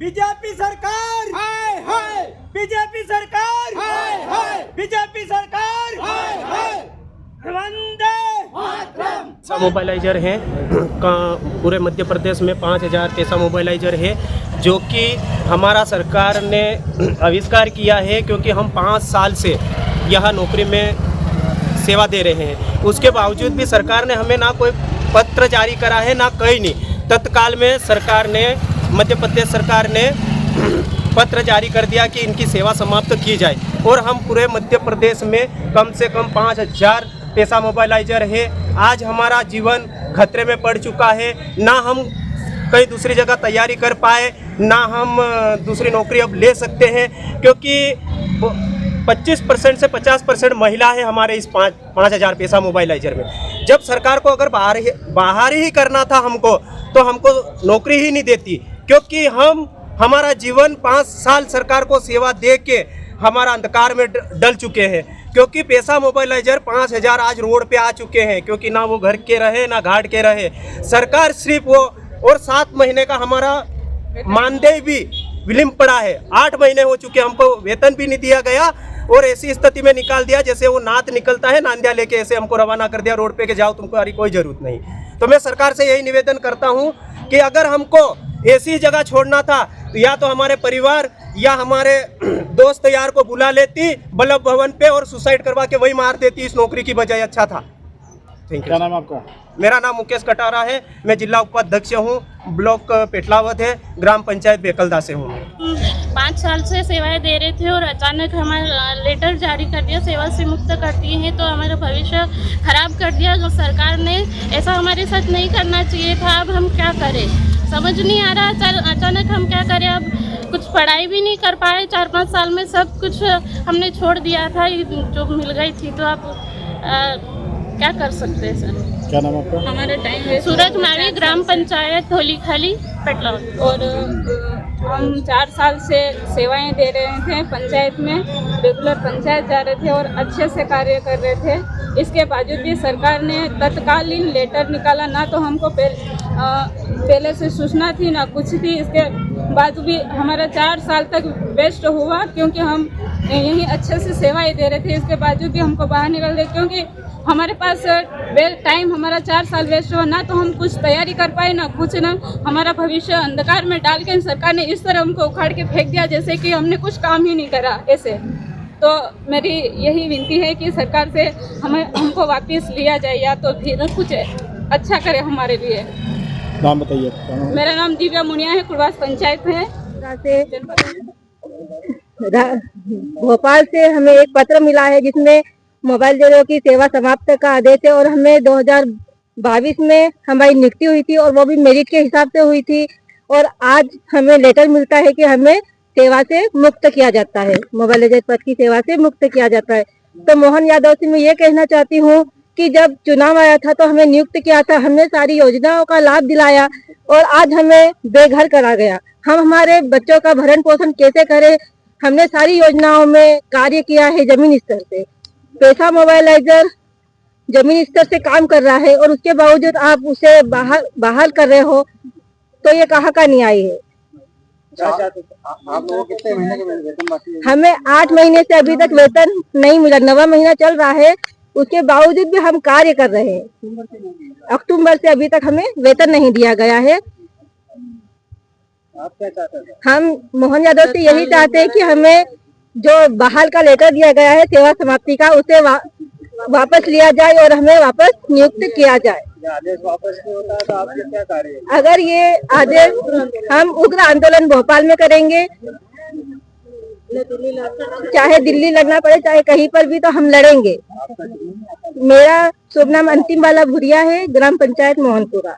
BJP सरकार हाय हाय, BJP सरकार हाय हाय, BJP सरकार हाय हाय, वंदे मातरम। मोबाइलाइजर हैं पूरे मध्य प्रदेश में 5000 पैसा मोबाइलाइजर है, जो कि हमारा सरकार ने आविष्कार किया है, क्योंकि हम 5 साल से यह नौकरी में सेवा दे रहे हैं। उसके बावजूद भी सरकार ने हमें ना कोई पत्र जारी करा है, ना कहीं नहीं। तत्काल में सरकार ने, मध्य प्रदेश सरकार ने पत्र जारी कर दिया कि इनकी सेवा समाप्त की जाए, और हम पूरे मध्य प्रदेश में कम से कम 5000 पैसा मोबाइलाइजर है। आज हमारा जीवन खतरे में पड़ चुका है, ना हम कहीं दूसरी जगह तैयारी कर पाए, ना हम दूसरी नौकरी अब ले सकते हैं, क्योंकि 25% से 50% महिला है हमारे इस 5000 पैसा मोबाइलाइजर में। जब सरकार को अगर बाहर ही करना था हमको, तो हमको नौकरी ही नहीं देती, क्योंकि हमारा जीवन 5 साल सरकार को सेवा दे के हमारा अंधकार में डल चुके हैं। क्योंकि पैसा मोबाइलाइजर 5000 आज रोड पे आ चुके हैं, क्योंकि ना वो घर के रहे ना घाट के रहे। सरकार सिर्फ वो, और 7 महीने का हमारा मानदेय भी विलंब पड़ा है। 8 महीने हो चुके, हमको वेतन भी नहीं दिया गया, और ऐसी स्थिति में निकाल दिया जैसे वो नात निकलता है नांदिया लेके, ऐसे हमको रवाना कर दिया रोड पे के जाओ, तुमको कोई जरूरत नहीं। तो मैं सरकार से यही निवेदन करता हूँ कि अगर हमको ऐसी जगह छोड़ना था, तो या तो हमारे परिवार या हमारे दोस्त यार को बुला लेती बल्लभ भवन पे और सुसाइड करवा के वही मार देती, इस नौकरी की बजाय अच्छा था। क्या नाम है आपका? मेरा नाम मुकेश कटारा है, मैं जिला उपाध्यक्ष हूँ, ब्लॉक पेटलावद है, ग्राम पंचायत बेकलदा से हूँ। 5 साल से सेवाएं दे रहे थे और अचानक हमारा लेटर जारी कर दिया, सेवा से मुक्त कर दिए हैं, तो हमारा भविष्य खराब कर दिया सरकार ने। ऐसा हमारे साथ नहीं करना चाहिए था। अब हम क्या करें, समझ नहीं आ रहा। अचानक हम क्या करें, अब कुछ पढ़ाई भी नहीं कर पाए। 4-5 साल में सब कुछ हमने छोड़ दिया था, जो मिल गई थी, तो आप क्या कर सकते हैं सर? क्या नाम आपका? हमारा टाइम है सूरज मावी, ग्राम पंचायत होली खाली पेटलावद। और हम 4 साल से सेवाएं दे रहे थे पंचायत में, रेगुलर पंचायत जा रहे थे और अच्छे से कार्य कर रहे थे। इसके बावजूद भी सरकार ने तत्कालीन लेटर निकाला, ना तो हमको पहले से सूचना थी ना कुछ थी। इसके बाद भी हमारा 4 साल तक वेस्ट हुआ, क्योंकि हम यहीं अच्छे से सेवाएं दे रहे थे। इसके बावजूद भी हमको बाहर निकल गए, क्योंकि हमारे पास टाइम हमारा 4 साल वेस्ट हुआ, ना तो हम कुछ तैयारी कर पाए ना कुछ, ना हमारा भविष्य अंधकार में डाल के सरकार ने इस तरह हमको उखाड़ के फेंक दिया जैसे कि हमने कुछ काम ही नहीं करा ऐसे। तो मेरी यही विनती है कि सरकार से हमको वापस लिया जाए, या तो फिर कुछ अच्छा करे हमारे लिए। नाम बताइए। मेरा नाम दिव्या मुनिया है, कुड़वास पंचायत है। भोपाल से हमें एक पत्र मिला है जिसमें मोबाइलाइजरों की सेवा समाप्त का आदेश है, और हमें 2022 में हमारी नियुक्ति हुई थी, और वो भी मेरिट के हिसाब से हुई थी। और आज हमें लेटर मिलता है कि हमें सेवा से मुक्त किया जाता है, मोबाइलाइजर पद की सेवा से मुक्त किया जाता है। तो मोहन यादव से मैं ये कहना चाहती हूँ कि जब चुनाव आया था तो हमें नियुक्त किया था, हमने सारी योजनाओं का लाभ दिलाया, और आज हमें बेघर करा गया। हम हमारे बच्चों का भरण पोषण कैसे करें? हमने सारी योजनाओं में कार्य किया है जमीन स्तर से। पैसा मोबाइलाइजर जमीन स्तर से काम कर रहा है, और उसके बावजूद आप उसे बहाल कर रहे हो, तो ये कहाँ का न्याय है? आप लोगों को कितने महीने के वेतन बाकी है? हमें 8 महीने से अभी तक वेतन नहीं मिला, 9वां महीना चल रहा है, उसके बावजूद भी हम कार्य कर रहे हैं। अक्टूबर से अभी तक हमें वेतन नहीं दिया गया है। आप क्या चाहते हैं? हम मोहन यादव से यही चाहते हैं कि हमें जो बहाल का लेटर दिया गया है सेवा समाप्ति का, उसे वापस लिया जाए और हमें वापस नियुक्त किया जाए। आदेश वापस नहीं होता तो आपके क्या कार्य है? अगर ये आदेश, हम उग्र आंदोलन भोपाल में करेंगे, चाहे दिल्ली लड़ना पड़े, चाहे कहीं पर भी, तो हम लड़ेंगे। मेरा शुभ नाम अंतिम वाला भुरिया है, ग्राम पंचायत मोहनपुरा।